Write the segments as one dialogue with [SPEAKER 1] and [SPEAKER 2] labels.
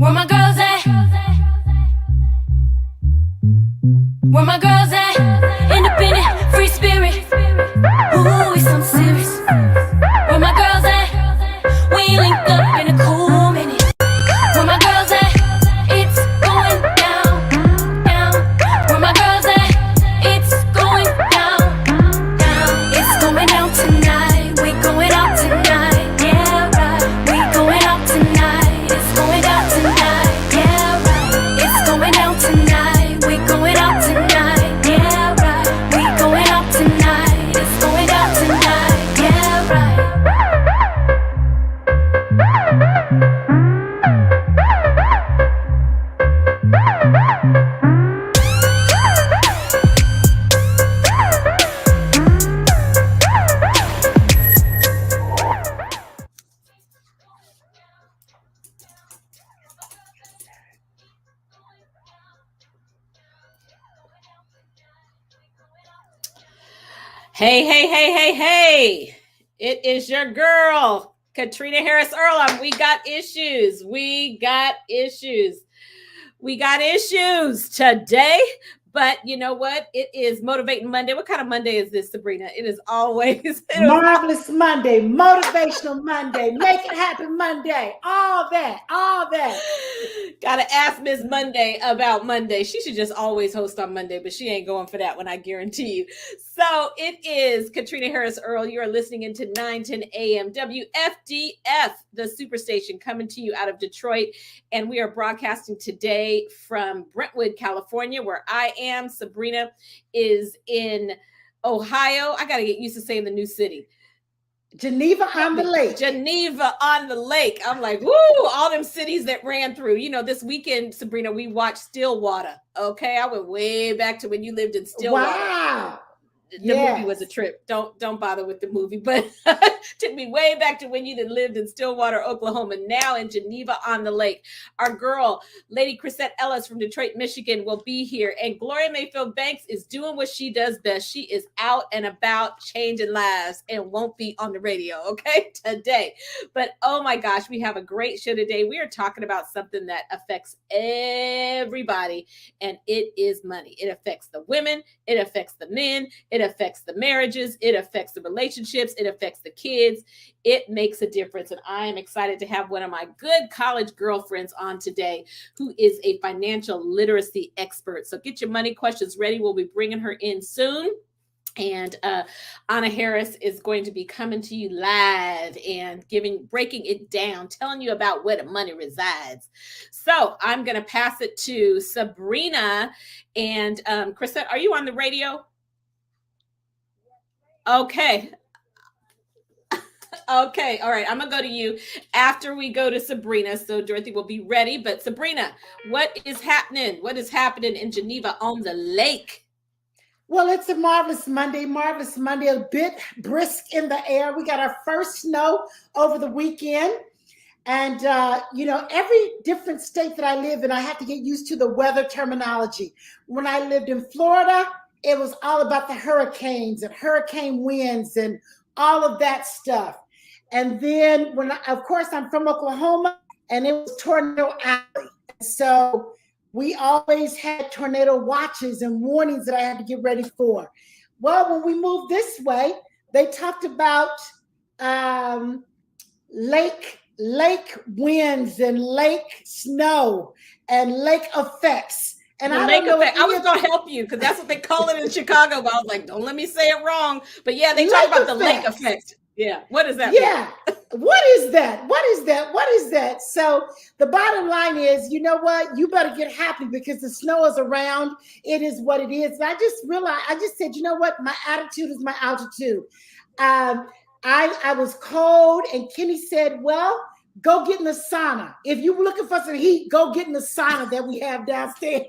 [SPEAKER 1] Where my girls at? Where my girls at? Independent, free spirit. Ooh, it's something serious. Where my girls at? We link up in a cool minute. Where my girls at? It's going down, down. Where my girls at? It's going down, down. It's going down tonight. We going out tonight. Yeah, right. We going out tonight. It's going down tonight. Yeah, right. It's going down tonight. We going out tonight. Yeah, right. We going out tonight. It's going down tonight. Yeah, right.
[SPEAKER 2] Hey, hey, hey, hey, hey. It is your girl, Katrina Harris Earl. We got issues. We got issues today. But you know what? It is Motivating Monday. What kind of Monday is this, Sabrina? It is always
[SPEAKER 3] Marvelous Monday, motivational Monday, make it happen Monday, all that.
[SPEAKER 2] Gotta ask Miss Monday about Monday. She should just always host on Monday, but she ain't going for that one, I guarantee you. So it is Katrina Harris Earl. You are listening into 910 AM WFDF, the superstation, coming to you out of Detroit. And we are broadcasting today from Brentwood, California, where I am. Sabrina is in Ohio. I got to get used to saying the new city.
[SPEAKER 3] Geneva on the Lake.
[SPEAKER 2] Geneva on the Lake. I'm like, woo, all them cities that ran through. You know, this weekend, Sabrina, we watched Stillwater. Okay, I went way back to when you lived in Stillwater.
[SPEAKER 3] Wow.
[SPEAKER 2] The movie was a trip. Don't bother with the movie, but took me way back to when you lived in Stillwater, Oklahoma, now in Geneva on the Lake. Our girl, Lady Chrisette Ellis from Detroit, Michigan, will be here. And Gloria Mayfield Banks is doing what she does best. She is out and about changing lives and won't be on the radio, okay, today. But oh my gosh, we have a great show today. We are talking about something that affects everybody, and it is money. It affects the women. It affects the men. It affects the marriages. It affects the relationships. It affects the kids. It makes a difference. And I am excited to have one of my good college girlfriends on today who is a financial literacy expert. So get your money questions ready. We'll be bringing her in soon. And Anna Harris is going to be coming to you live and breaking it down, telling you about where the money resides. So I'm going to pass it to Sabrina. And Chrisette, are you on the radio? Okay. Okay. All right. I'm going to go to you after we go to Sabrina. So Dorothy will be ready. But Sabrina, what is happening? What is happening in Geneva on the Lake?
[SPEAKER 3] Well, it's a marvelous Monday, a bit brisk in the air. We got our first snow over the weekend. And, every different state that I live in, I have to get used to the weather terminology. When I lived in Florida, it was all about the hurricanes and hurricane winds and all of that stuff. And then of course, I'm from Oklahoma, and it was Tornado Alley. So we always had tornado watches and warnings that I had to get ready for. Well, when we moved this way, they talked about lake winds and lake snow and lake effects. And I
[SPEAKER 2] was going to help you because that's what they call it in Chicago. But I was like, don't let me say it wrong. But yeah, they talk about the lake effect. Yeah. What is that?
[SPEAKER 3] Yeah. What is that? So the bottom line is, you know what? You better get happy because the snow is around. It is what it is. And I just said, you know what? My attitude is my altitude. I was cold, and Kenny said, well, go get in the sauna. If you're looking for some heat, go get in the sauna that we have downstairs.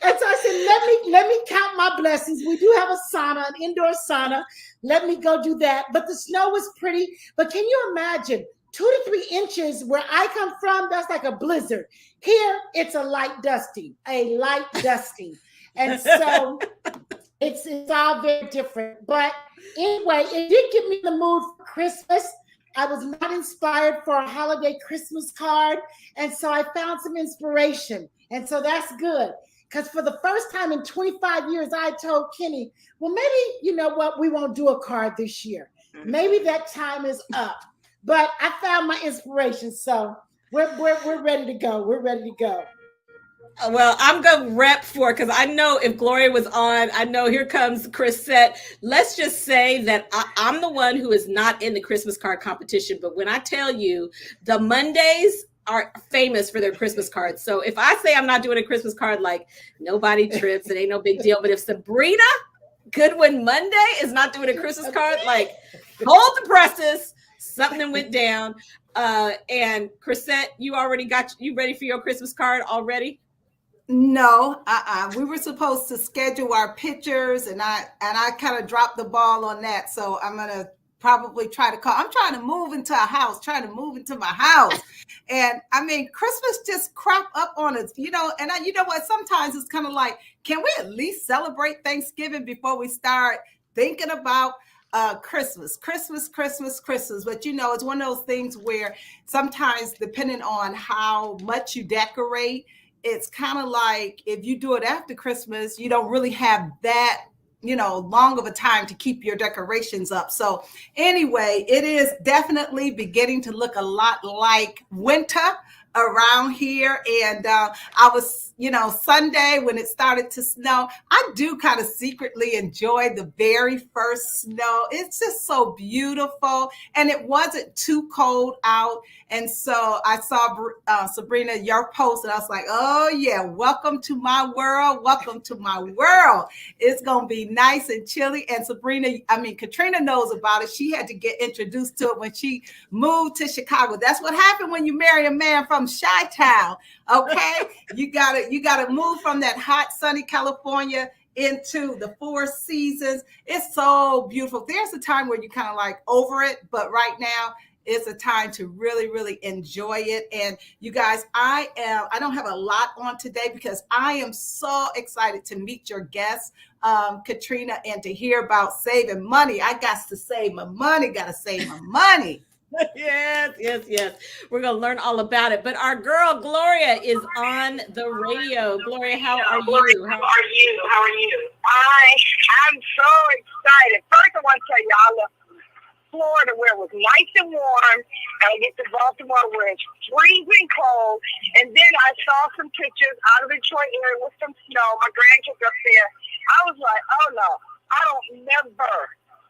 [SPEAKER 3] And so I said, let me count my blessings. We do have a sauna, an indoor sauna. Let me go do that. But the snow was pretty. But can you imagine 2 to 3 inches where I come from? That's like a blizzard. Here, it's a light dusting. And so it's all very different. But anyway, it did get me in the mood for Christmas. I was not inspired for a holiday Christmas card. And so I found some inspiration. And so that's good. Because for the first time in 25 years, I told Kenny, well, maybe, you know what, we won't do a card this year. Maybe that time is up. But I found my inspiration. So we're ready to go. We're ready to go.
[SPEAKER 2] Well, I'm going to rep for, because I know if Gloria was on, I know here comes Chrisette. Let's just say that I'm the one who is not in the Christmas card competition. But when I tell you, the Mondays are famous for their Christmas cards. So if I say I'm not doing a Christmas card, like nobody trips, it ain't no big deal. But if Sabrina Goodwin Monday is not doing a Christmas card, like hold the presses, something went down. And Chrisette, you ready for your Christmas card already?
[SPEAKER 4] No, we were supposed to schedule our pictures, and I kind of dropped the ball on that. So I'm gonna probably try to call. I'm trying to move into my house, and I mean, Christmas just crop up on us, you know. And you know what? Sometimes it's kind of like, can we at least celebrate Thanksgiving before we start thinking about Christmas? But you know, it's one of those things where sometimes, depending on how much you decorate, it's kind of like if you do it after Christmas, you don't really have that, you know, long of a time to keep your decorations up. So anyway, it is definitely beginning to look a lot like winter around here. And I was, you know, Sunday when it started to snow, I do kind of secretly enjoy the very first snow. It's just so beautiful. And it wasn't too cold out. And so I saw Sabrina, your post, and I was like, oh yeah, welcome to my world. Welcome to my world. It's going to be nice and chilly. And Katrina knows about it. She had to get introduced to it when she moved to Chicago. That's what happened when you marry a man from Chi-Town. Okay. You gotta move from that hot, sunny California into the Four Seasons. It's so beautiful. There's a time where you kind of like over it, but right now it's a time to really, really enjoy it. And you guys, I don't have a lot on today because I am so excited to meet your guests, Katrina, and to hear about saving money. I got to save my money,
[SPEAKER 2] Yes. We're going to learn all about it. But our girl, Gloria, is on the radio. Gloria, how are you?
[SPEAKER 5] How are you? I'm so excited. First, I want to tell you, I love Florida, where it was nice and warm, and I get to Baltimore where it's freezing cold. And then I saw some pictures out of the Detroit area with some snow. My grandkids up there. I was like, oh no, I don't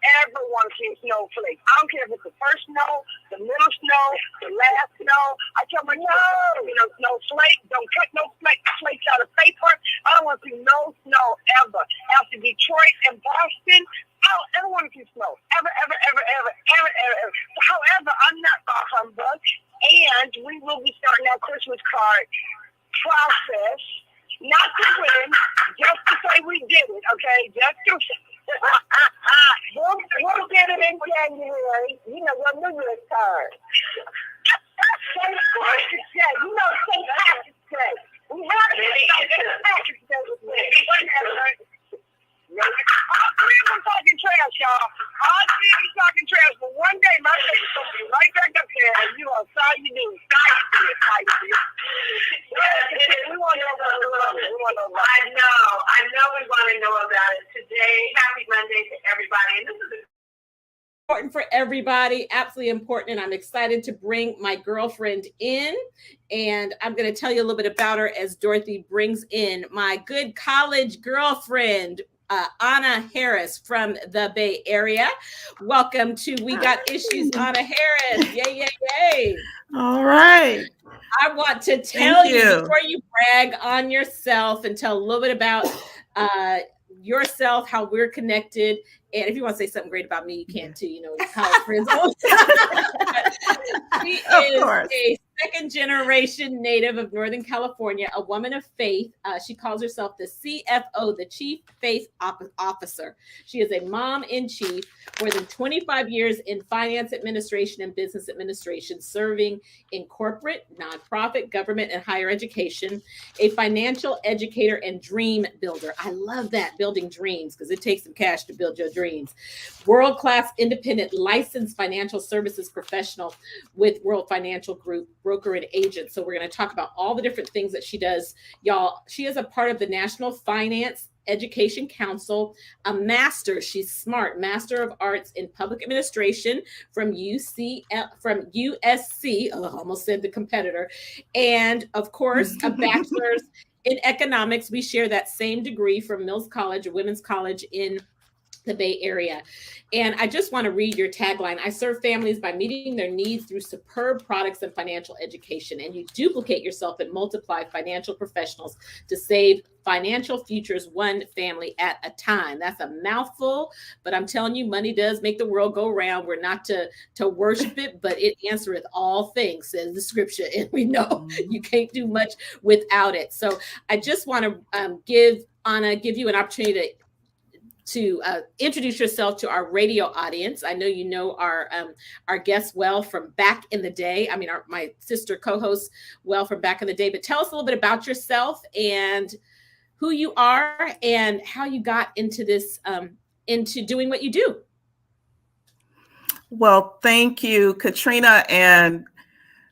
[SPEAKER 5] ever want to see a snowflake. I don't care if it's the first snow, the middle snow, the last snow. I tell my kids, no flake, don't cut no flakes out of paper. I don't want to see no snow ever. After Detroit and Boston, I don't ever want to see snow. Ever. However, I'm not a humbug, and we will be starting our Christmas card process, not to win, just to say we did it, okay? Just to we'll get it in January. You know, your New Year's card. St. Patrick's Day. You know St. Patrick's Day. We have St. Patrick's Day with me. I'm talking trash, y'all. I'll see you talking trash, but one day my face is going to be right back up there, and you are sorry you do. We want to know about it. I know we want to know about it today. Happy Monday to everybody. And this is
[SPEAKER 2] important for everybody, absolutely important. And I'm excited to bring my girlfriend in. And I'm going to tell you a little bit about her as Dorothy brings in my good college girlfriend, Anna Harris from the Bay Area. Welcome to We Got Issues, Anna Harris. Yay.
[SPEAKER 6] All right.
[SPEAKER 2] I want to tell you before you brag on yourself and tell a little bit about yourself, how we're connected. And if you want to say something great about me, you can too, college friends. She is a second generation native of Northern California, a woman of faith. She calls herself the CFO, the Chief Faith Officer. She is a mom in chief, more than 25 years in finance administration and business administration, serving in corporate, nonprofit, government, and higher education, a financial educator and dream builder. I love that, building dreams, because it takes some cash to build your dreams. World-class independent licensed financial services professional with World Financial Group, broker and agent. So we're going to talk about all the different things that she does. Y'all, she is a part of the National Finance Education Council, a master. She's smart, Master of Arts in Public Administration from USC. Oh, I almost said the competitor. And of course, a bachelor's in economics. We share that same degree from Mills College, a women's college in the Bay Area. And I just want to read your tagline. I serve families by meeting their needs through superb products and financial education. And you duplicate yourself and multiply financial professionals to save financial futures one family at a time. That's a mouthful, but I'm telling you, money does make the world go round. We're not to worship it, but it answereth all things, says the scripture. And we know you can't do much without it. So I just want to give you an opportunity to introduce yourself to our radio audience. I know you know our guests well from back in the day. I mean, my sister co-host well from back in the day. But tell us a little bit about yourself and who you are and how you got into this, into doing what you do.
[SPEAKER 6] Well, thank you, Katrina and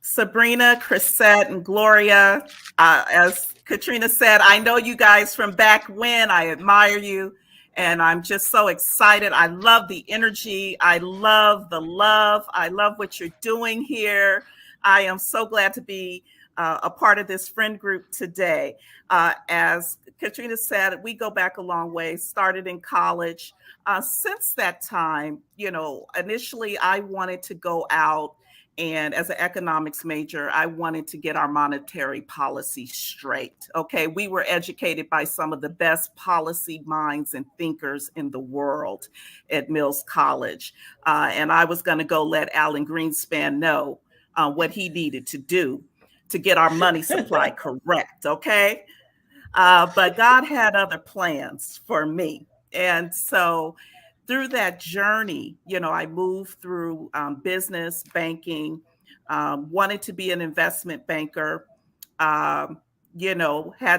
[SPEAKER 6] Sabrina, Chrisette, and Gloria. As Katrina said, I know you guys from back when. I admire you. And I'm just so excited. I love the energy. I love the love. I love what you're doing here. I am so glad to be a part of this friend group today. As Katrina said, we go back a long way, started in college. Since that time, initially I wanted to go out and as an economics major, I wanted to get our monetary policy straight. Okay, we were educated by some of the best policy minds and thinkers in the world at Mills College. And I was going to go let Alan Greenspan know what he needed to do to get our money supply correct. Okay, but God had other plans for me. And so through that journey, I moved through business, banking, wanted to be an investment banker, had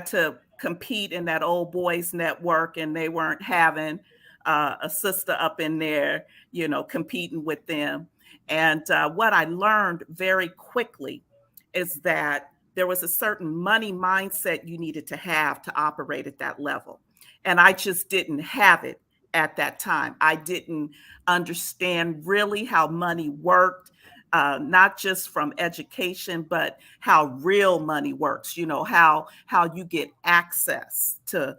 [SPEAKER 6] to compete in that old boys network, and they weren't having a sister up in there, competing with them. And what I learned very quickly is that there was a certain money mindset you needed to have to operate at that level. And I just didn't have it at that time. I didn't understand really how money worked, not just from education, but how real money works, how you get access to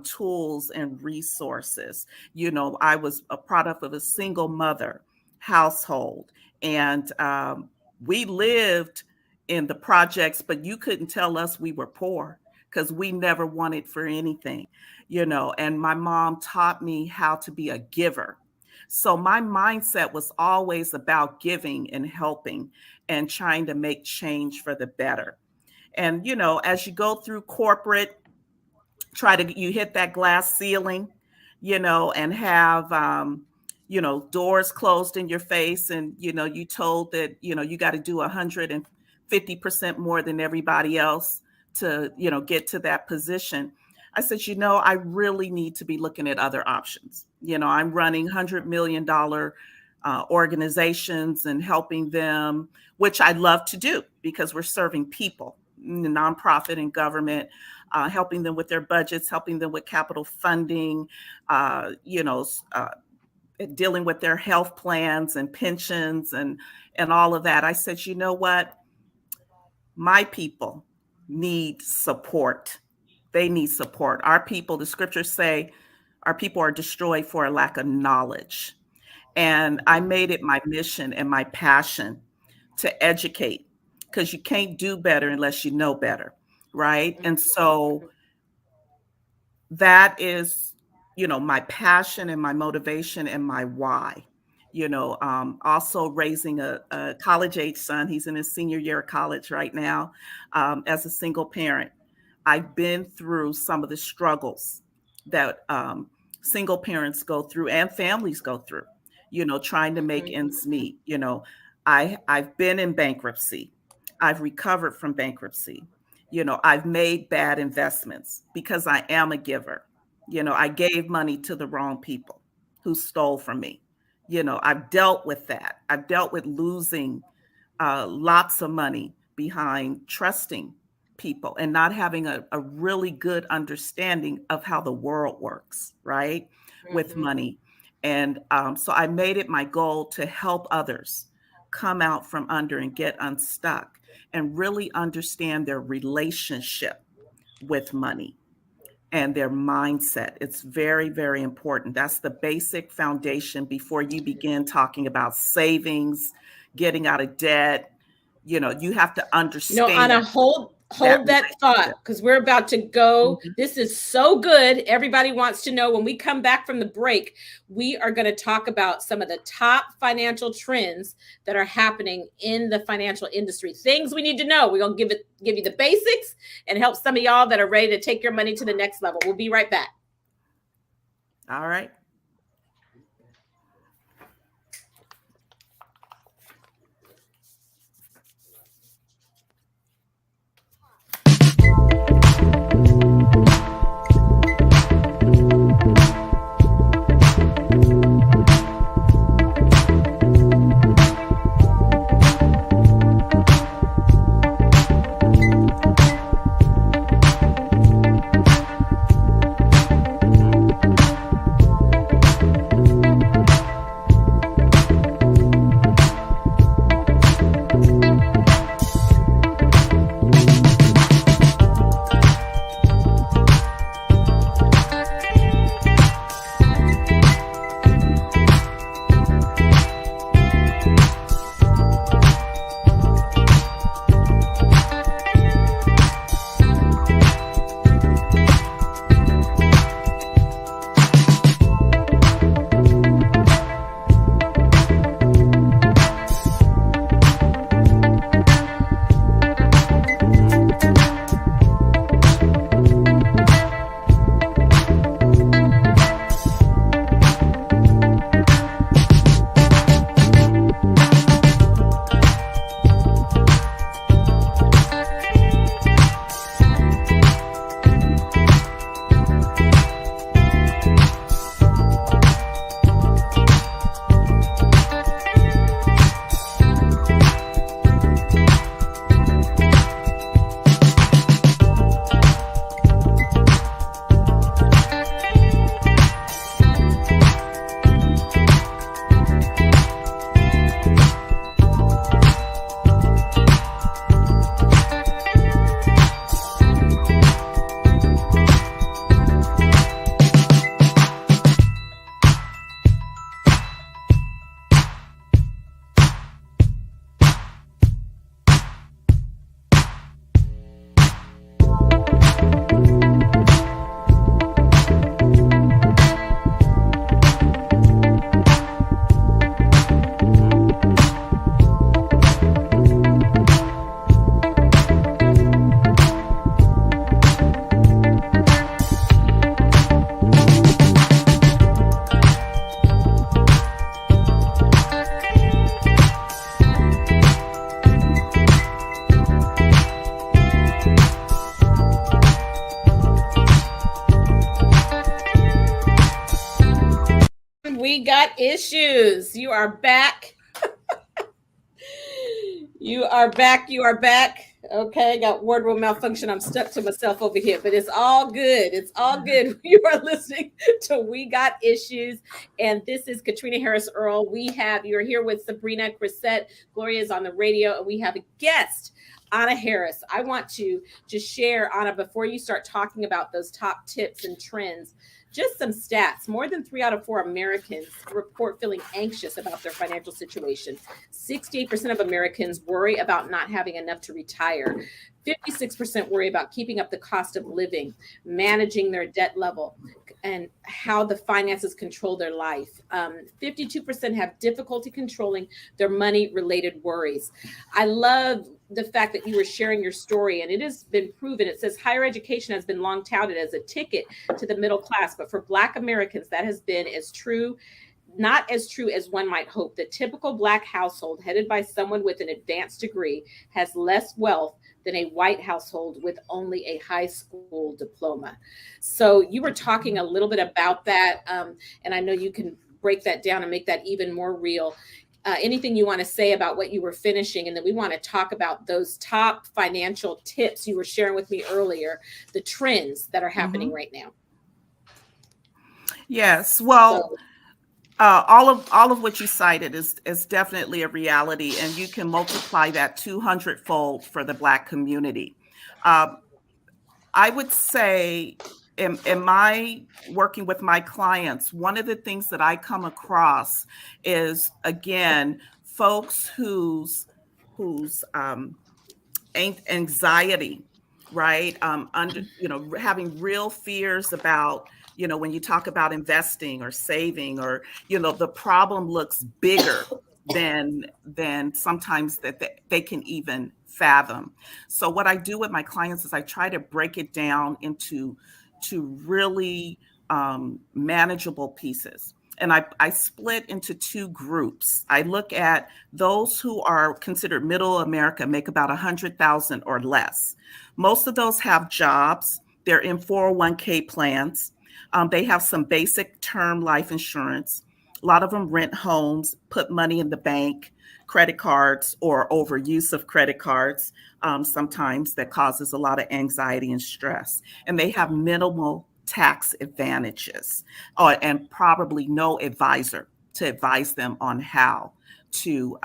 [SPEAKER 6] tools and resources. I was a product of a single mother household, and we lived in the projects, but you couldn't tell us we were poor because we never wanted for anything, and my mom taught me how to be a giver. So my mindset was always about giving and helping and trying to make change for the better. And, as you go through corporate, you hit that glass ceiling, and have, doors closed in your face. And, you told that, you got to do 150% more than everybody else to, get to that position. I said, I really need to be looking at other options. I'm running $100 million organizations and helping them, which I love to do because we're serving people, nonprofit and government, helping them with their budgets, helping them with capital funding, dealing with their health plans and pensions and all of that. I said, what? My people need support. They need support. Our people, the scriptures say, our people are destroyed for a lack of knowledge. And I made it my mission and my passion to educate, because you can't do better unless you know better, right? And so that is, my passion and my motivation and my why. Also raising a college age son. He's in his senior year of college right now. As a single parent, I've been through some of the struggles that single parents go through and families go through, trying to make ends meet. I've been in bankruptcy. I've recovered from bankruptcy. I've made bad investments because I am a giver. I gave money to the wrong people who stole from me. I've dealt with that. I've dealt with losing lots of money behind trusting people and not having a really good understanding of how the world works, right? With money. And so I made it my goal to help others come out from under and get unstuck and really understand their relationship with money and their mindset. It's very, very important. That's the basic foundation before you begin talking about savings, getting out of debt. You have to understand.
[SPEAKER 2] Anna, hold that thought, because we're about to go. This is so good. Everybody wants to know, when we come back from the break, we are going to talk about some of the top financial trends that are happening in the financial industry. Things we need to know. We're going to give you the basics and help some of y'all that are ready to take your money to the next level. We'll be right back.
[SPEAKER 6] All right.
[SPEAKER 2] We got issues. You are back. You are back. You are back. Okay, got wardrobe malfunction. I'm stuck to myself over here, but it's all good. It's all good. You are listening to We Got Issues, and this is Katrina Harris Earl. You're here with Sabrina Crissette. Gloria is on the radio, and we have a guest, Anna Harris. I want to just share, Anna, before you start talking about those top tips and trends, Just some stats. More than 3 out of 4 Americans report feeling anxious about their financial situation. 68% of Americans worry about not having enough to retire. 56% worry about keeping up the cost of living, managing their debt level, and how the finances control their life. 52% have difficulty controlling their money-related worries. I love the fact that you were sharing your story, and it has been proven. It says higher education has been long touted as a ticket to the middle class, but for Black Americans, that has been as true, not as true as one might hope. The typical Black household headed by someone with an advanced degree has less wealth than a white household with only a high school diploma. So you were talking a little bit about that, and I know you can break that down and make that even more real. Anything you want to say about what you were finishing, and then we want to talk about those top financial tips you were sharing with me earlier, the trends that are happening right now.
[SPEAKER 6] Yes, well, all of what you cited is definitely a reality, and you can multiply that 200-fold for the Black community. I would say in my working with my clients, one of the things that I come across is, again, folks whose anxiety, right? Having real fears about, when you talk about investing or saving, or, the problem looks bigger than sometimes that they can even fathom. So what I do with my clients is I try to break it down into really manageable pieces. And I split into 2 groups. I look at those who are considered middle America, make about 100,000 or less. Most of those have jobs. They're in 401k plans. They have some basic term life insurance. A lot of them rent homes, put money in the bank, credit cards, or overuse of credit cards. Sometimes that causes a lot of anxiety and stress. And they have minimal tax advantages, and probably no advisor to advise them on how to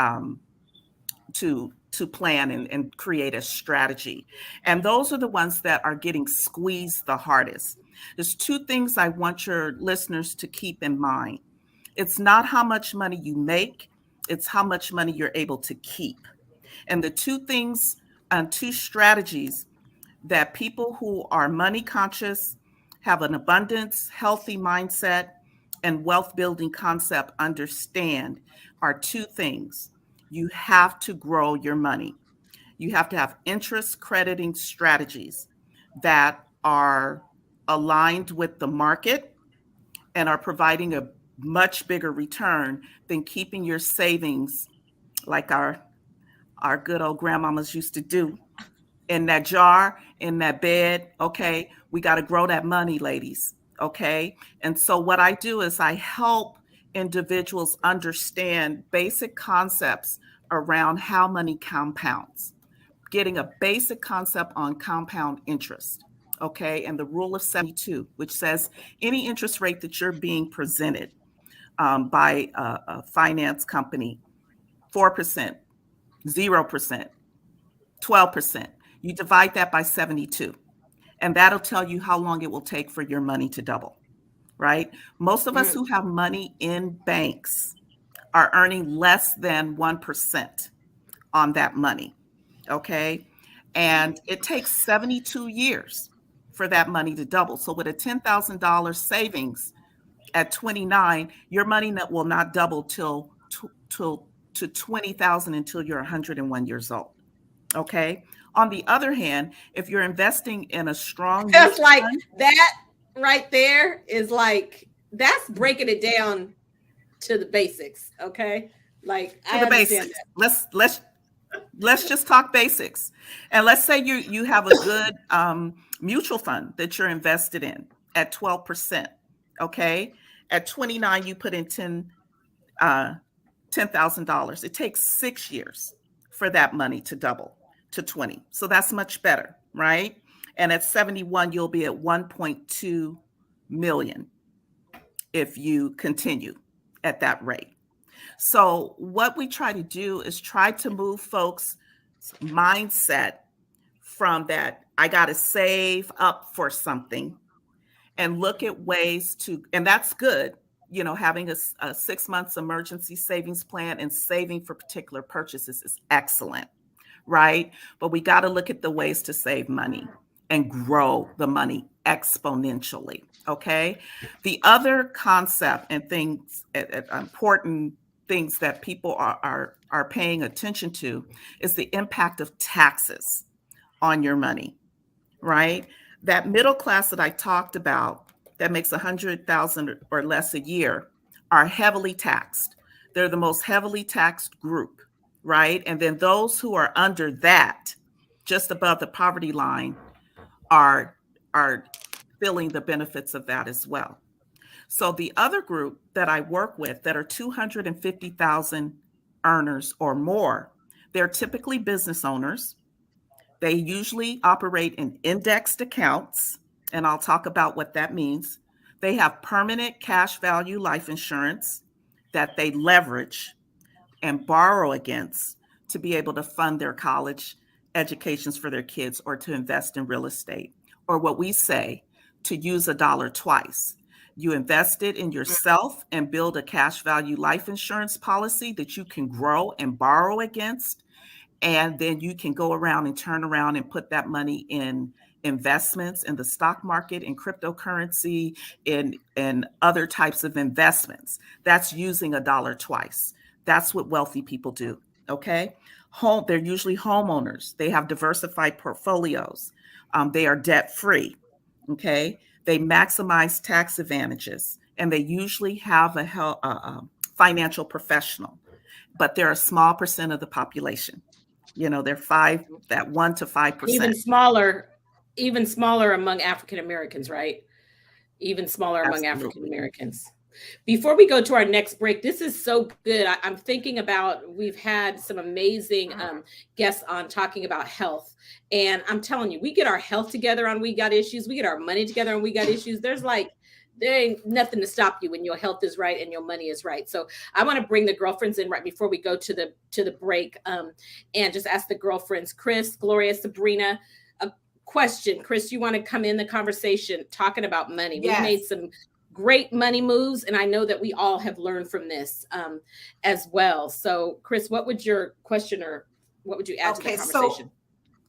[SPEAKER 6] plan and create a strategy. And those are the ones that are getting squeezed the hardest. There's 2 things I want your listeners to keep in mind. It's not how much money you make, it's how much money you're able to keep. And the 2 things and 2 strategies that people who are money conscious, have an abundance, healthy mindset, and wealth building concept understand are 2 things. You have to grow your money. You have to have interest crediting strategies that are aligned with the market and are providing a much bigger return than keeping your savings, like our good old grandmamas used to do, in that jar, in that bed. Okay, we got to grow that money, ladies. Okay. And so what I do is I help individuals understand basic concepts around how money compounds, getting a basic concept on compound interest. Okay. And the rule of 72, which says any interest rate that you're being presented by a finance company, 4%, 0%, 12%, you divide that by 72. And that'll tell you how long it will take for your money to double, right? Most of us who have money in banks are earning less than 1% on that money, okay? And it takes 72 years for that money to double. So with a $10,000 savings at 29, your money will not double to 20,000 until you're 101 years old, okay? On the other hand, if you're investing in a strong,
[SPEAKER 2] that's like fund, that right there is like, that's breaking it down to the basics. Okay. Like
[SPEAKER 6] to the basics. Let's just talk basics. And let's say you have a good mutual fund that you're invested in at 12%. Okay. At 29, you put in $10,000. It takes 6 years for that money to double to 20. So that's much better, right? And at 71, you'll be at 1.2 million if you continue at that rate. So what we try to do is try to move folks' mindset from that, I got to save up for something, and look at ways to, and that's good, having a 6 months emergency savings plan and saving for particular purchases is excellent, right? But we got to look at the ways to save money and grow the money exponentially. Okay. The other concept and things, important things that people are paying attention to is the impact of taxes on your money, right? That middle class that I talked about that makes 100,000 or less a year are heavily taxed. They're the most heavily taxed group, right? And then those who are under that, just above the poverty line, are feeling the benefits of that as well. So the other group that I work with that are 250,000 earners or more, they're typically business owners. They usually operate in indexed accounts, and I'll talk about what that means. They have permanent cash value life insurance that they leverage and borrow against to be able to fund their college educations for their kids or to invest in real estate, or what we say, to use a dollar twice. You invest it in yourself and build a cash value life insurance policy that you can grow and borrow against. And then you can go around and turn around and put that money in investments in the stock market, in cryptocurrency, in other types of investments. That's using a dollar twice. That's what wealthy people do. Okay. They're usually homeowners. They have diversified portfolios. They are debt free. Okay. They maximize tax advantages, and they usually have a financial professional, but they're a small percent of the population. They're 1 to 5%.
[SPEAKER 2] Even smaller among African Americans, right? Even smaller among
[SPEAKER 6] Absolutely.
[SPEAKER 2] African Americans. Before we go to our next break, this is so good. I'm thinking about, we've had some amazing guests on talking about health. And I'm telling you, we get our health together on We Got Issues. We get our money together on We Got Issues. There ain't nothing to stop you when your health is right and your money is right. So I want to bring the girlfriends in right before we go to the break, and just ask the girlfriends, Chris, Gloria, Sabrina, a question. Chris, you want to come in the conversation talking about money?
[SPEAKER 4] Yes.
[SPEAKER 2] We made some great money moves, and I know that we all have learned from this as well. So Chris, what would your question, or what would you add to the conversation?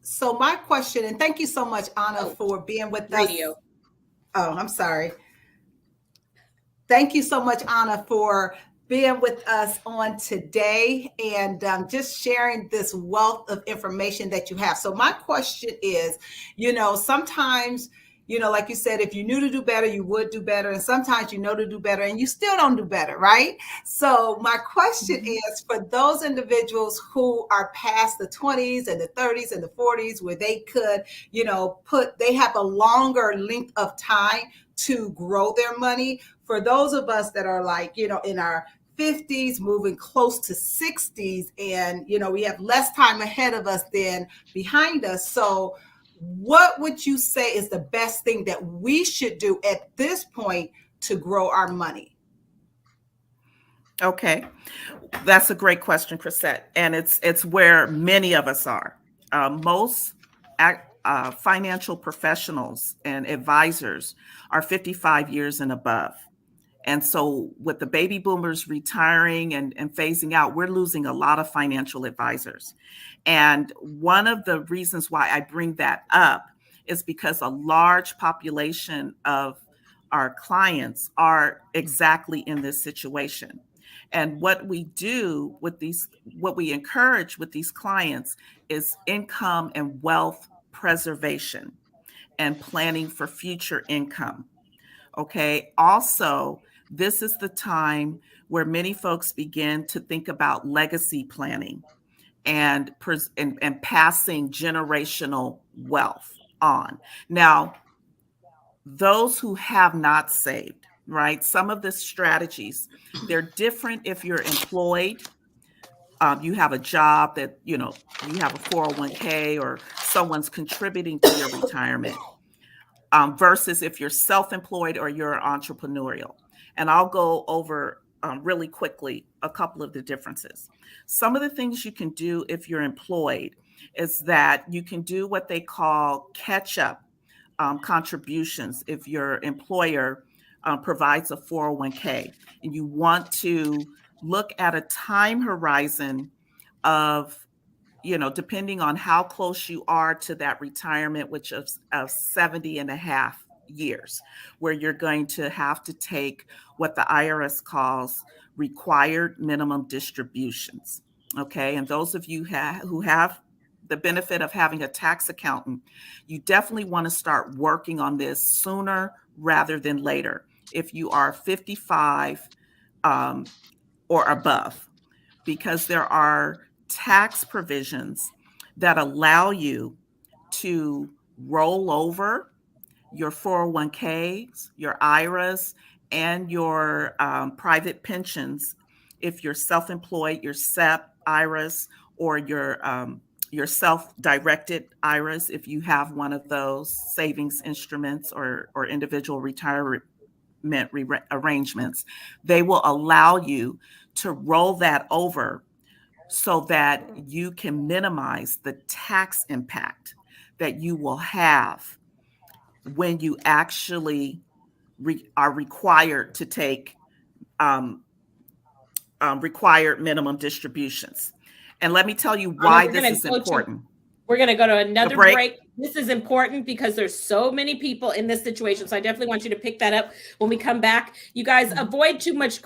[SPEAKER 4] So my question, and thank you so much, Anna, for being with us. Oh, I'm sorry. Thank you so much, Anna, for being with us on today and just sharing this wealth of information that you have. So my question is, sometimes, like you said, if you knew to do better, you would do better. And sometimes you know to do better and you still don't do better, right? So my question is, for those individuals who are past the 20s and the 30s and the 40s, where they could, they have a longer length of time to grow their money. For those of us that are like, in our 50s, moving close to 60s, and, we have less time ahead of us than behind us. So what would you say is the best thing that we should do at this point to grow our money?
[SPEAKER 6] Okay. That's a great question, Chrisette. And it's where many of us are. Most financial professionals and advisors are 55 years and above. And so with the baby boomers retiring and phasing out, we're losing a lot of financial advisors. And one of the reasons why I bring that up is because a large population of our clients are exactly in this situation. And what we do with what we encourage with these clients is income and wealth preservation and planning for future income. Okay. Also, this is the time where many folks begin to think about legacy planning and passing generational wealth on. Now, those who have not saved, right? Some of the strategies, they're different if you're employed. You have a job that, you have a 401k or someone's contributing to your retirement, versus if you're self-employed or you're entrepreneurial. And I'll go over really quickly a couple of the differences. Some of the things you can do if you're employed is that you can do what they call catch up contributions if your employer provides a 401k, and you want to look at a time horizon of, depending on how close you are to that retirement, which of 70 and a half years, where you're going to have to take what the IRS calls required minimum distributions. Okay. And those of you who have the benefit of having a tax accountant, you definitely want to start working on this sooner rather than later if you are 55 or above, because there are tax provisions that allow you to roll over your 401ks, your IRAs, and your private pensions if you're self-employed, your SEP IRAs, or your self-directed IRAs, if you have one of those savings instruments or individual retirement arrangements. They will allow you to roll that over so that you can minimize the tax impact that you will have when you actually are required to take required minimum distributions. And let me tell you why this is important.
[SPEAKER 2] We're going to go to another break. This is important because there's so many people in this situation. So I definitely want you to pick that up when we come back. You guys avoid too much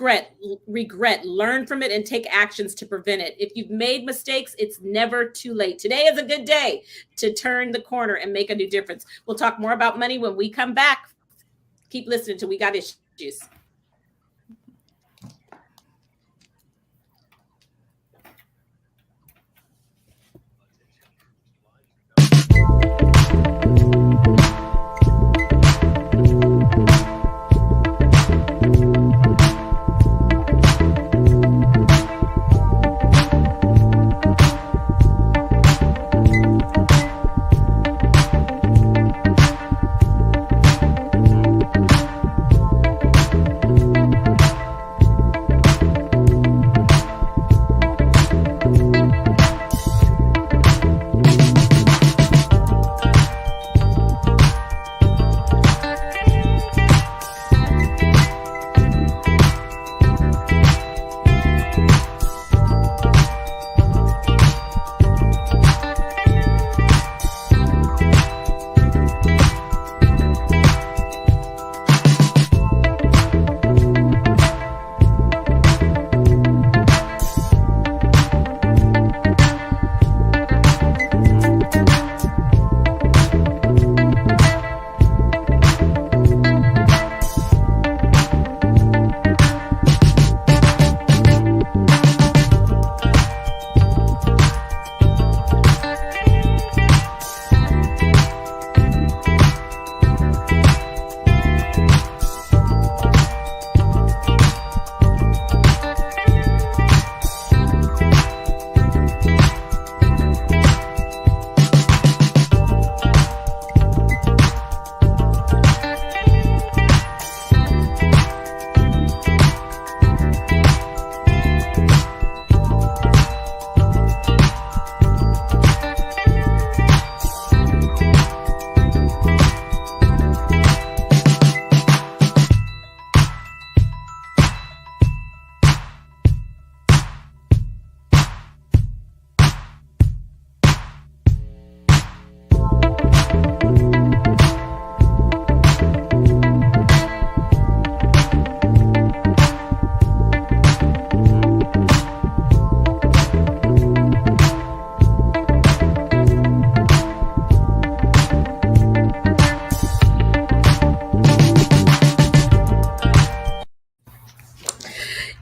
[SPEAKER 2] regret, learn from it, and take actions to prevent it. If you've made mistakes, it's never too late. Today is a good day to turn the corner and make a new difference. We'll talk more about money when we come back. Keep listening to We Got Issues.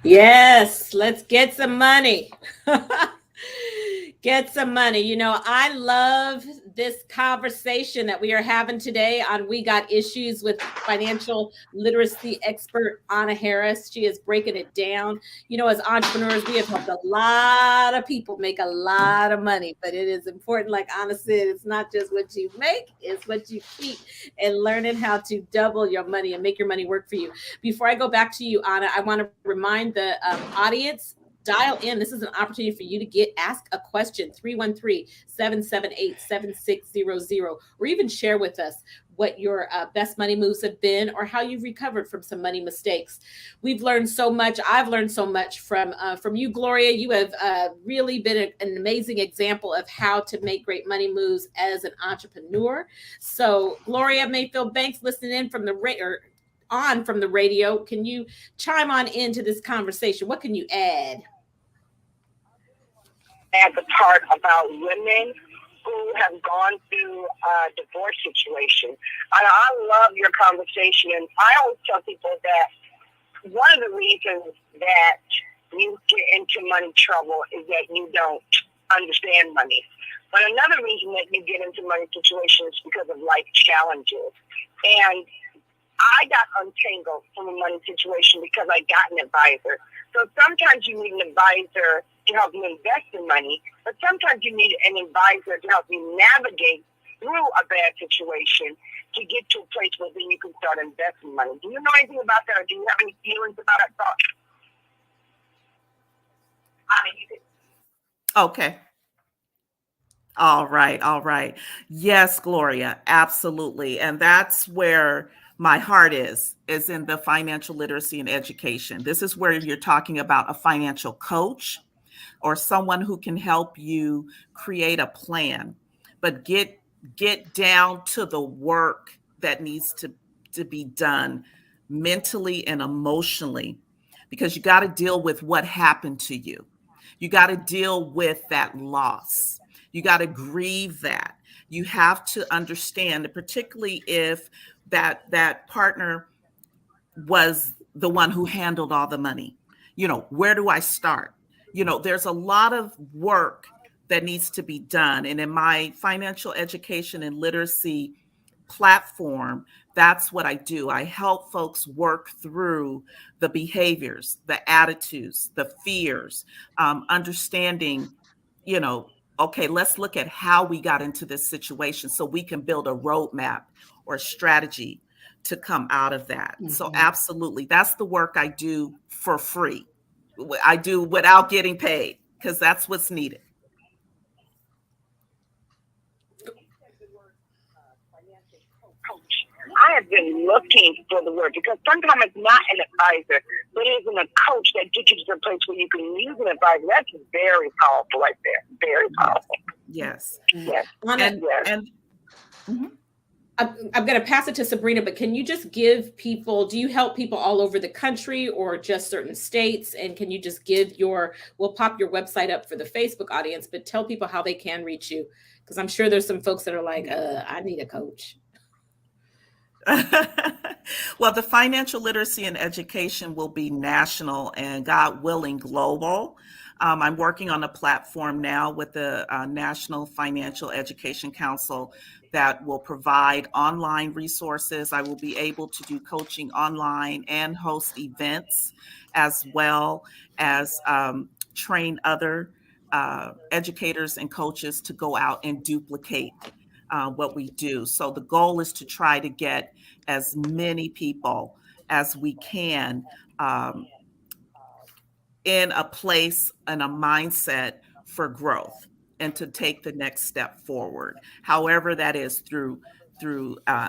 [SPEAKER 2] Yes, let's get some money. Get some money. You know, I love this conversation that we are having today on We Got Issues with financial literacy expert Anna Harris. She is breaking it down. You know, as entrepreneurs, we have helped a lot of people make a lot of money, but it is important, like Anna said, it's not just what you make, it's what you keep, and learning how to double your money and make your money work for you. Before I go back to you, Anna, I want to remind the audience dial in. This is an opportunity for you to ask a question, 313-778-7600, or even share with us what your best money moves have been or how you've recovered from some money mistakes. We've learned so much. I've learned so much from you, Gloria. You have really been an amazing example of how to make great money moves as an entrepreneur. So Gloria Mayfield Banks, listening in from the radio, can you chime on into this conversation? What can you add?
[SPEAKER 5] Add the part about women who have gone through a divorce situation. And I love your conversation. And I always tell people that one of the reasons that you get into money trouble is that you don't understand money. But another reason that you get into money situations is because of life challenges. And I got untangled from a money situation because I got an advisor. So sometimes you need an advisor to help you invest in money, but sometimes you need an advisor to help you navigate through a bad situation to get to a place where then you can start investing money. Do you know anything about that, or do you have any feelings about that thought?
[SPEAKER 6] Okay. All right. Yes, Gloria, absolutely. And that's where my heart is in the financial literacy and education. This is where you're talking about a financial coach or someone who can help you create a plan, but get down to the work that needs to be done mentally and emotionally, because you got to deal with what happened to you. You got to deal with that loss. You got to grieve that. You have to understand, particularly if that partner was the one who handled all the money. Where do I start? There's a lot of work that needs to be done. And in my financial education and literacy platform, that's what I do. I help folks work through the behaviors, the attitudes, the fears, understanding, okay, let's look at how we got into this situation so we can build a roadmap or a strategy to come out of that. Mm-hmm. So absolutely, that's the work I do for free. I do without getting paid, because that's what's needed.
[SPEAKER 5] I have been looking for the word, because sometimes it's not an advisor, but it isn't a coach that gets you to the place where you can use an advisor. That's very powerful right there. Very powerful.
[SPEAKER 6] Yes.
[SPEAKER 2] Mm-hmm. I'm going to pass it to Sabrina, but can you just give people, do you help people all over the country or just certain states? And can you just we'll pop your website up for the Facebook audience, but tell people how they can reach you. Because I'm sure there's some folks that are like, I need a coach.
[SPEAKER 6] Well, the financial literacy and education will be national and, God willing, global. I'm working on a platform now with the National Financial Education Council that will provide online resources. I will be able to do coaching online and host events, as well as train other educators and coaches to go out and duplicate what we do. So the goal is to try to get as many people as we can in a place and a mindset for growth and to take the next step forward. However, that is through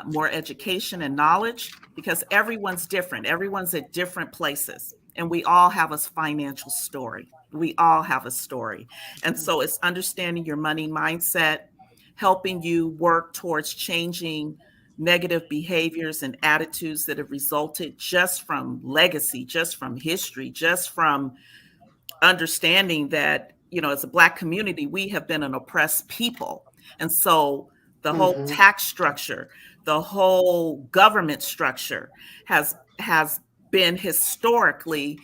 [SPEAKER 6] more education and knowledge, because everyone's different. Everyone's at different places, and we all have a financial story. We all have a story. And so it's understanding your money mindset, helping you work towards changing negative behaviors and attitudes that have resulted just from legacy, just from history, just from understanding that, as a Black community, we have been an oppressed people. And so the whole tax structure, the whole government structure has been historically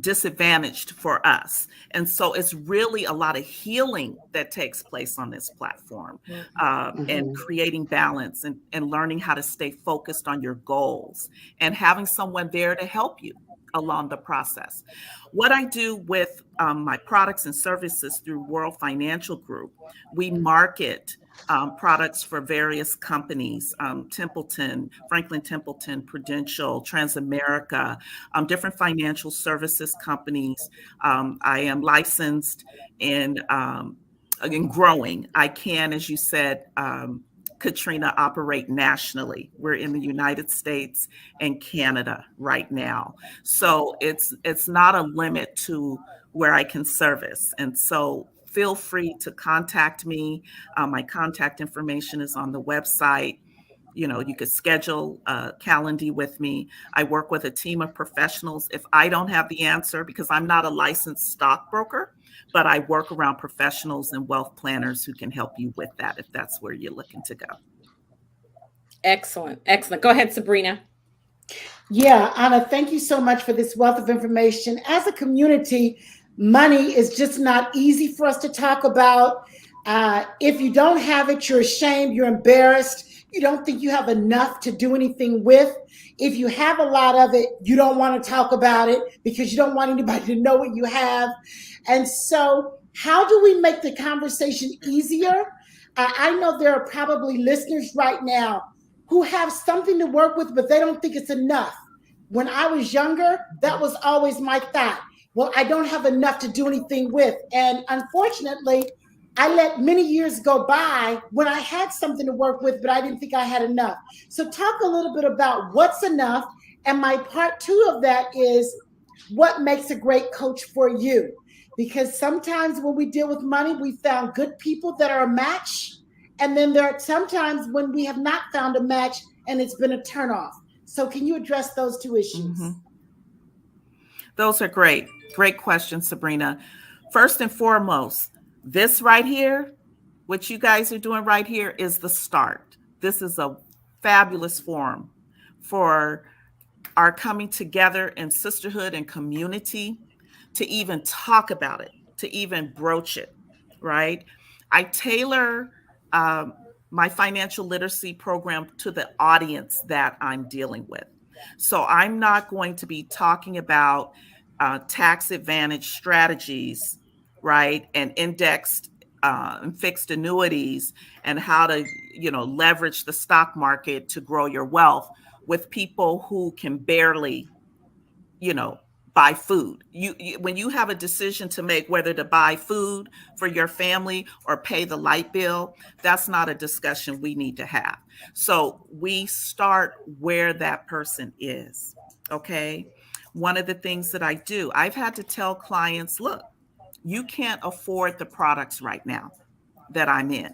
[SPEAKER 6] disadvantaged for us. And so it's really a lot of healing that takes place on this platform, and creating balance and learning how to stay focused on your goals and having someone there to help you along the process. What I do with my products and services through World Financial Group, we market products for various companies, Templeton, Franklin Templeton, Prudential, Transamerica, different financial services companies. I am licensed in growing. I can, as you said, Katrina, operate nationally. We're in the United States and Canada right now. So it's not a limit to where I can service. And so feel free to contact me. My contact information is on the website. You know, you could schedule a Calendly with me. I work with a team of professionals. If I don't have the answer, because I'm not a licensed stockbroker, but I work around professionals and wealth planners who can help you with that if that's where you're looking to go.
[SPEAKER 2] Excellent. Excellent. Go ahead, Sabrina.
[SPEAKER 3] Yeah, Anna, thank you so much for this wealth of information. As a community, money is just not easy for us to talk about. If you don't have it, you're ashamed, you're embarrassed, you don't think you have enough to do anything with. If you have a lot of it, you don't want to talk about it because you don't want anybody to know what you have. And so how do we make the conversation easier? I know there are probably listeners right now who have something to work with, but they don't think it's enough. When I was younger, that was always my thought. Well, I don't have enough to do anything with. And unfortunately, I let many years go by when I had something to work with, but I didn't think I had enough. So talk a little bit about what's enough. And my part two of that is what makes a great coach for you? Because sometimes when we deal with money, we found good people that are a match. And then there are sometimes when we have not found a match and it's been a turnoff. So can you address those two issues?
[SPEAKER 6] Mm-hmm. Those are great. Great questions, Sabrina. First and foremost, this right here, what you guys are doing right here is the start. This is a fabulous forum for our coming together in sisterhood and community to even talk about it, to even broach it, right? I tailor my financial literacy program to the audience that I'm dealing with. So I'm not going to be talking about tax advantage strategies, right? And indexed and fixed annuities and how to, leverage the stock market to grow your wealth with people who can barely, buy food. When you have a decision to make whether to buy food for your family or pay the light bill, that's not a discussion we need to have. So we start where that person is. Okay. One of the things that I do, I've had to tell clients, look, you can't afford the products right now that I'm in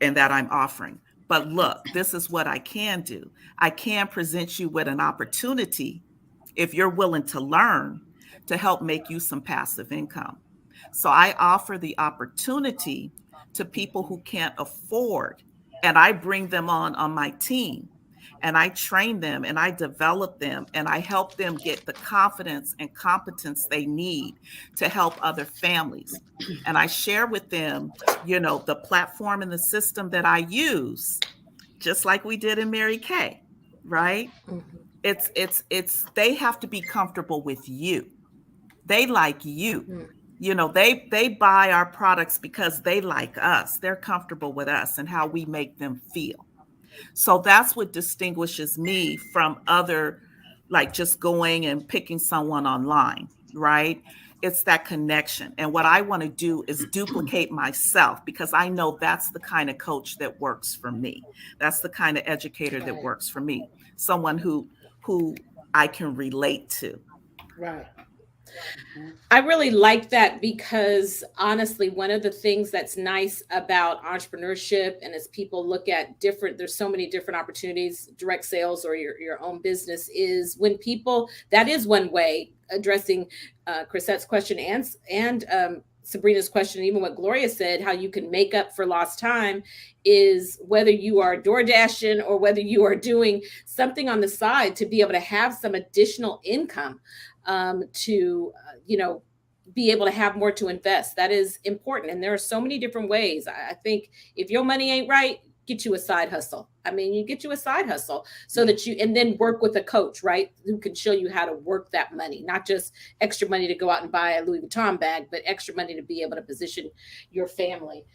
[SPEAKER 6] and that I'm offering. But look, this is what I can do. I can present you with an opportunity if you're willing to learn to help make you some passive income. So I offer the opportunity to people who can't afford, and I bring them on my team, and I train them and I develop them and I help them get the confidence and competence they need to help other families. And I share with them, the platform and the system that I use, just like we did in Mary Kay, right? Mm-hmm. It's they have to be comfortable with you. They like you. Mm-hmm. They buy our products because they like us. They're comfortable with us and how we make them feel. So that's what distinguishes me from other, like just going and picking someone online, right? It's that connection. And what I want to do is duplicate myself because I know that's the kind of coach that works for me. That's the kind of educator that works for me. Someone who I can relate to.
[SPEAKER 3] Right.
[SPEAKER 2] I really like that because honestly, one of the things that's nice about entrepreneurship and as people look at there's so many different opportunities, direct sales or your own business is when people, that is one way addressing Chrisette's question and Sabrina's question, even what Gloria said, how you can make up for lost time is whether you are door dashing or whether you are doing something on the side to be able to have some additional income to be able to have more to invest. That is important. And there are so many different ways. I think if your money ain't right, get you a side hustle. You get you a side hustle so that and then work with a coach, right? Who can show you how to work that money, not just extra money to go out and buy a Louis Vuitton bag, but extra money to be able to position your family.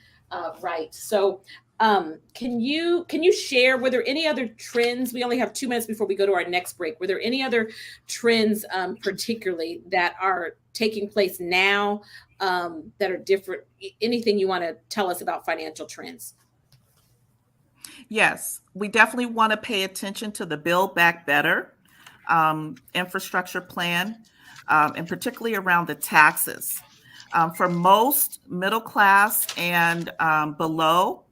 [SPEAKER 2] right. So can you share, were there any other trends? We only have 2 minutes before we go to our next break. Were there any other trends particularly that are taking place now that are different? Anything you want to tell us about financial trends?
[SPEAKER 6] Yes, we definitely want to pay attention to the Build Back Better infrastructure plan, and particularly around the taxes. For most middle class and below,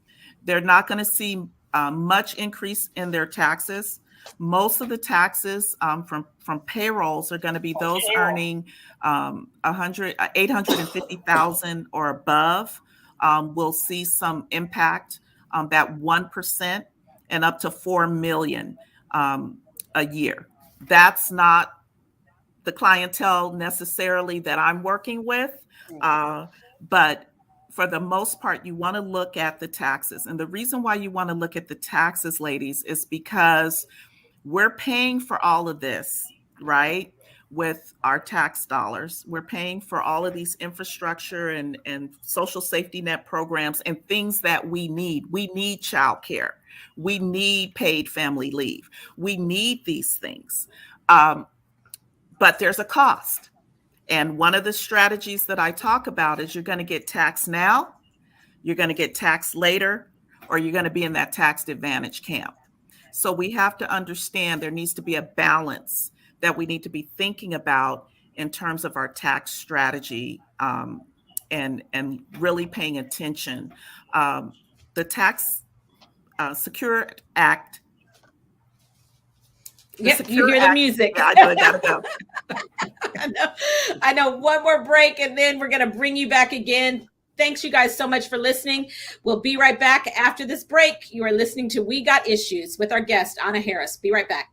[SPEAKER 6] they're not going to see much increase in their taxes. Most of the taxes from payrolls are going to be those earning 850,000 or above. Will see some impact that 1% and up to 4 million a year. That's not the clientele necessarily that I'm working with, but for the most part, you want to look at the taxes. And the reason why you want to look at the taxes, ladies, is because we're paying for all of this, right? With our tax dollars, we're paying for all of these infrastructure and social safety net programs and things that we need. We need childcare. We need paid family leave. We need these things. But there's a cost. And one of the strategies that I talk about is you're going to get taxed now, you're going to get taxed later, or you're going to be in that tax advantage camp. So we have to understand there needs to be a balance that we need to be thinking about in terms of our tax strategy, and really paying attention. The Tax Secure Act.
[SPEAKER 2] Yep, you hear the music.
[SPEAKER 6] Yeah, I gotta go.
[SPEAKER 2] I know. One more break, and then we're going to bring you back again. Thanks, you guys, so much for listening. We'll be right back after this break. You are listening to We Got Issues with our guest, Anna Harris. Be right back.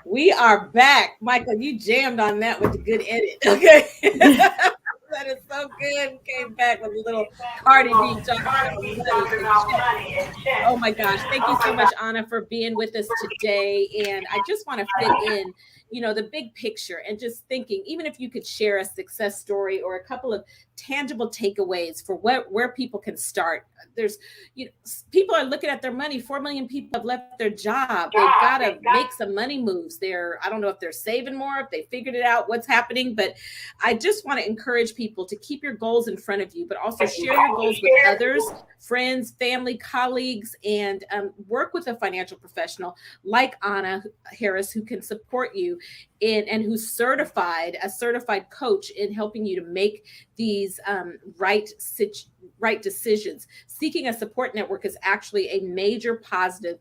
[SPEAKER 2] We are back. Michael, you jammed on that with a good edit. Okay. That is so good. Came back with a little Cardi B talking about money and check. Oh my gosh. Thank you so much, Anna, for being with us today. And I just want to fit in, the big picture, and just thinking, even if you could share a success story or a couple of tangible takeaways for where people can start. There's, people are looking at their money. 4 million people have left their job. They've got to make some money moves. I don't know if they're saving more, if they figured it out, what's happening, but I just want to encourage people to keep your goals in front of you, but also share your goals with others, friends, family, colleagues, and work with a financial professional like Anna Harris, who can support you and who's a certified coach in helping you to make these right decisions. Seeking a support network is actually a major positive,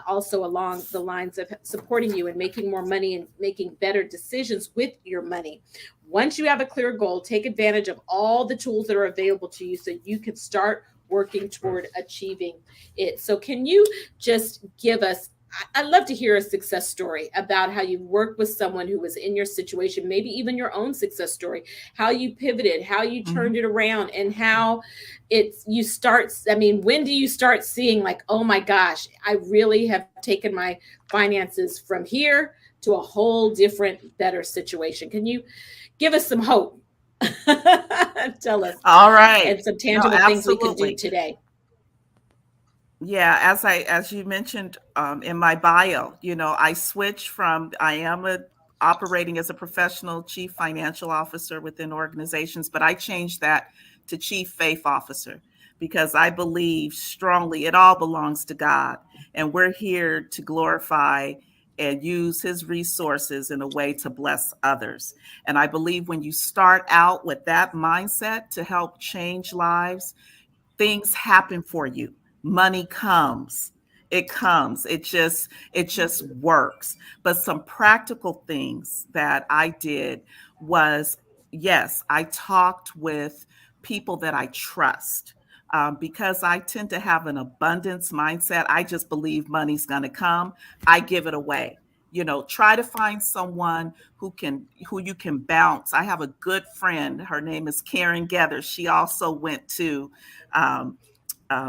[SPEAKER 2] also along the lines of supporting you and making more money and making better decisions with your money. Once you have a clear goal, take advantage of all the tools that are available to you so you can start working toward achieving it. So can you just give us, I'd love to hear a success story about how you worked with someone who was in your situation, maybe even your own success story, how you pivoted, how you turned it around, and how when do you start seeing like, oh my gosh, I really have taken my finances from here to a whole different, better situation? Can you give us some hope? Tell us.
[SPEAKER 6] All right.
[SPEAKER 2] And some tangible things we can do today.
[SPEAKER 6] Yeah, as you mentioned in my bio, I switched from operating as a professional chief financial officer within organizations, but I changed that to chief faith officer because I believe strongly it all belongs to God, and we're here to glorify and use his resources in a way to bless others. And I believe when you start out with that mindset to help change lives, things happen for you. Money comes. It comes. It just works. But some practical things that I did was, yes, I talked with people that I trust. Because I tend to have an abundance mindset. I just believe money's going to come. I give it away. Try to find someone who you can bounce. I have a good friend. Her name is Karen Gether. She also went to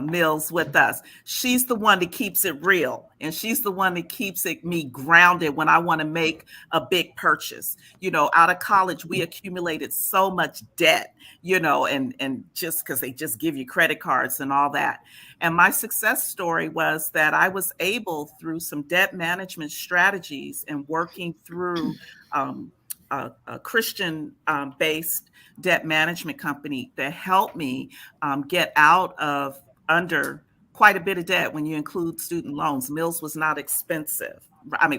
[SPEAKER 6] Mills with us. She's the one that keeps it real, and she's the one that keeps me grounded when I want to make a big purchase. Out of college, we accumulated so much debt, and just because they just give you credit cards and all that. And my success story was that I was able, through some debt management strategies and working through a Christian based debt management company that helped me get out of under quite a bit of debt when you include student loans. Mills was not expensive.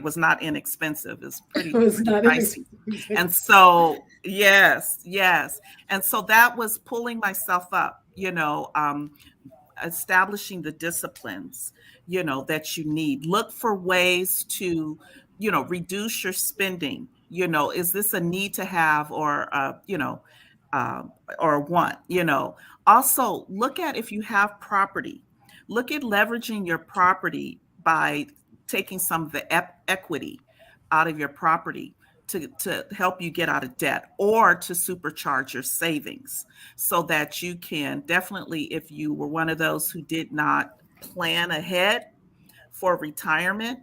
[SPEAKER 6] Was not inexpensive. It's pretty pricey. And so, yes. And so that was pulling myself up, establishing the disciplines, that you need. Look for ways to, reduce your spending. Is this a need to have or want? Also look at if you have property. Look at leveraging your property by taking some of the equity out of your property to help you get out of debt, or to supercharge your savings so that you can definitely, if you were one of those who did not plan ahead for retirement,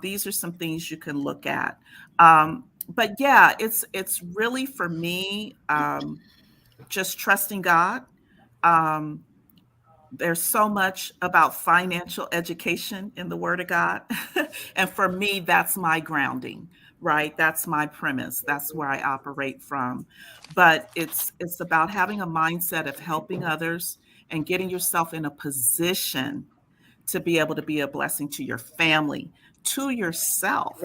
[SPEAKER 6] these are some things you can look at. But yeah, it's really, for me, just trusting God. There's so much about financial education in the Word of God. And for me, that's my grounding, right? That's my premise. That's where I operate from. But it's about having a mindset of helping others and getting yourself in a position to be able to be a blessing to your family, to yourself.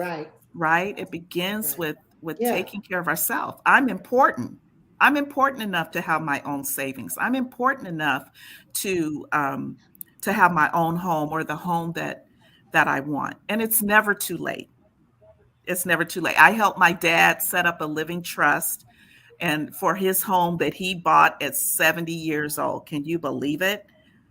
[SPEAKER 6] Right? It begins with taking care of ourselves. I'm important. I'm important enough to have my own savings. I'm important enough to have my own home, or the home that I want. And it's never too late. It's never too late. I helped my dad set up a living trust and for his home that he bought at 70 years old. Can you believe it?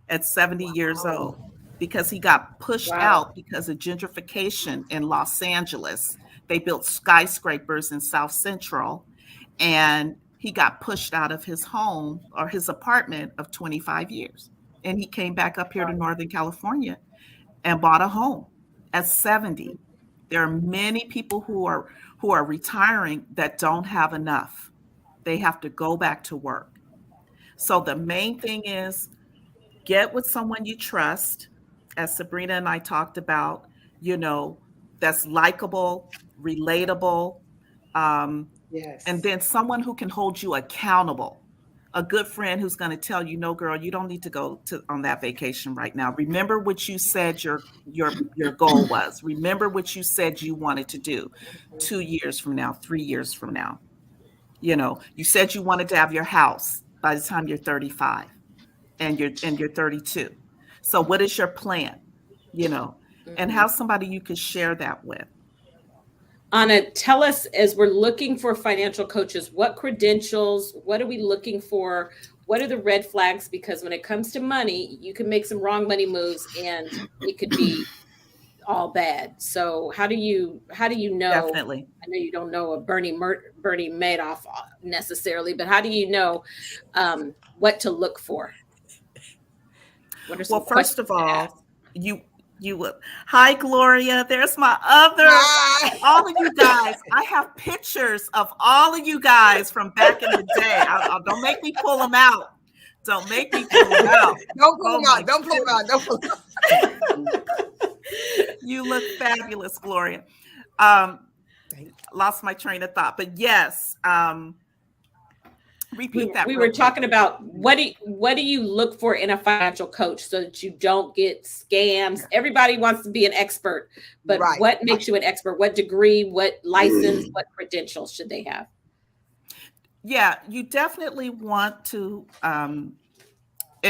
[SPEAKER 6] At 70 years old, because he got pushed out because of gentrification in Los Angeles. They built skyscrapers in South Central, and he got pushed out of his home or his apartment of 25 years. And he came back up here to Northern California and bought a home at 70. There are many people who are retiring that don't have enough. They have to go back to work. So the main thing is get with someone you trust, as Sabrina and I talked about, that's likable, relatable,
[SPEAKER 3] Yes.
[SPEAKER 6] and then someone who can hold you accountable. A good friend who's going to tell you, no, girl, you don't need to go on that vacation right now. Remember what you said your goal was. Remember what you said you wanted to do 2 years from now, 3 years from now. You said you wanted to have your house by the time you're 35 and you're 32. So what is your plan? And have somebody you can share that with.
[SPEAKER 2] Anna, tell us, as we're looking for financial coaches, what credentials, what are we looking for? What are the red flags? Because when it comes to money, you can make some wrong money moves and it could be all bad. So how do you know?
[SPEAKER 6] Definitely.
[SPEAKER 2] I know you don't know a Bernie Madoff necessarily, but how do you know what to look for? What are some
[SPEAKER 6] first of all, hi, Gloria. There's my other, all of you guys. I have pictures of all of you guys from back in the day. Don't make me pull them out. Don't make me pull them out.
[SPEAKER 4] Don't pull them out. Don't pull them out. Don't pull them out.
[SPEAKER 6] You look fabulous, Gloria. Lost my train of thought, but yes. Repeat that.
[SPEAKER 2] We were talking about what do you look for in a financial coach so that you don't get scams? Everybody wants to be an expert, but what makes you an expert? What degree, what license, what credentials should they have?
[SPEAKER 6] Yeah, you definitely want to, and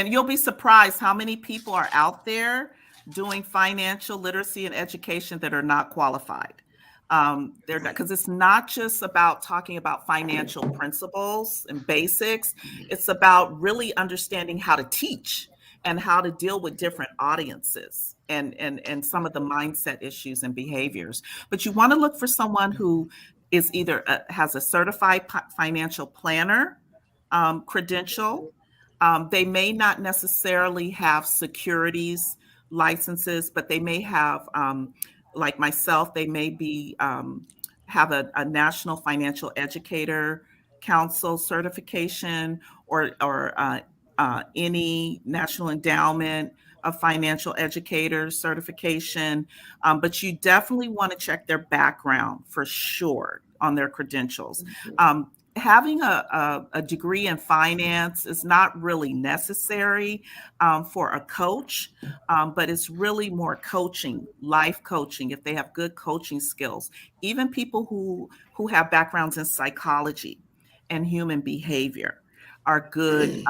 [SPEAKER 6] you'll be surprised how many people are out there doing financial literacy and education that are not qualified. They're not, because it's not just about talking about financial principles and basics. It's about really understanding how to teach and how to deal with different audiences and some of the mindset issues and behaviors. But you want to look for someone who is either has a certified financial planner credential. They may not necessarily have securities licenses, but they may have like myself, they may be have a National Financial Educator Council certification or any National Endowment of Financial Educators certification. But you definitely want to check their background for sure on their credentials. Having a degree in finance is not really necessary for a coach, but it's really more coaching, life coaching, if they have good coaching skills. Even people who have backgrounds in psychology and human behavior are good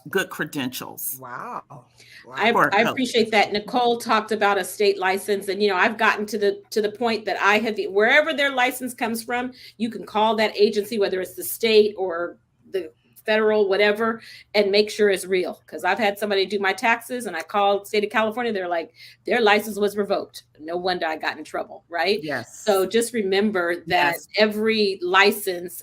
[SPEAKER 6] good credentials.
[SPEAKER 4] Wow.
[SPEAKER 2] I appreciate that. Nicole talked about a state license, and I've gotten to the point that I have wherever their license comes from, you can call that agency, whether it's the state or the federal, whatever, and make sure it's real. Because I've had somebody do my taxes, and I called state of California. They're like, their license was revoked. No wonder I got in trouble, right?
[SPEAKER 6] Yes.
[SPEAKER 2] So just remember that every license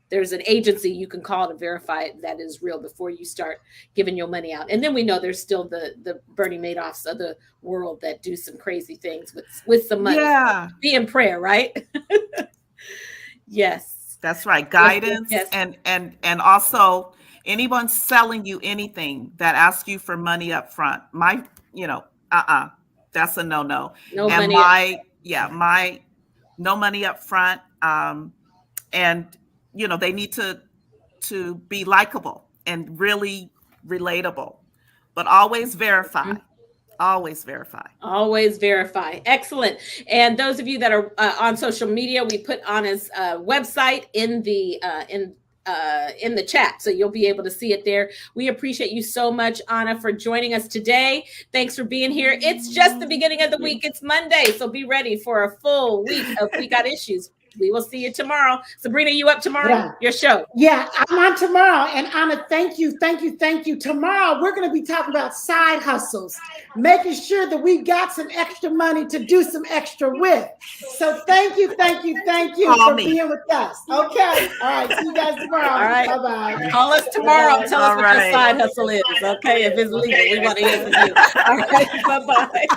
[SPEAKER 2] there's an agency you can call to verify that is real before you start giving your money out. And then we know there's still the Bernie Madoffs of the world that do some crazy things with some money.
[SPEAKER 6] Yeah.
[SPEAKER 2] Be in prayer, right? Yes.
[SPEAKER 6] That's right. Guidance.
[SPEAKER 2] Yes.
[SPEAKER 6] And also anyone selling you anything that asks you for money up front, that's a no-no. No money up front. And they need to be likable and really relatable, but always verify. Mm-hmm. Always verify. Always verify.
[SPEAKER 2] Excellent. And those of you that are on social media, we put Anna's website in the chat, so you'll be able to see it there. We appreciate you so much, Anna, for joining us today. Thanks for being here. It's just the beginning of the week. It's Monday, so be ready for a full week of We Got Issues. We will see you tomorrow. Sabrina, you up tomorrow?
[SPEAKER 3] Yeah.
[SPEAKER 2] Your show.
[SPEAKER 3] Yeah, I'm on tomorrow. And Anna, thank you. Tomorrow, we're going to be talking about side hustles, making sure that we got some extra money to do some extra with. So thank you for being with us. Okay. All right. See you guys tomorrow.
[SPEAKER 2] All right.
[SPEAKER 3] Bye-bye.
[SPEAKER 2] Call us tomorrow. Tell us what your side hustle is. Okay. If it's legal, we want to hear from you. All right. Bye-bye.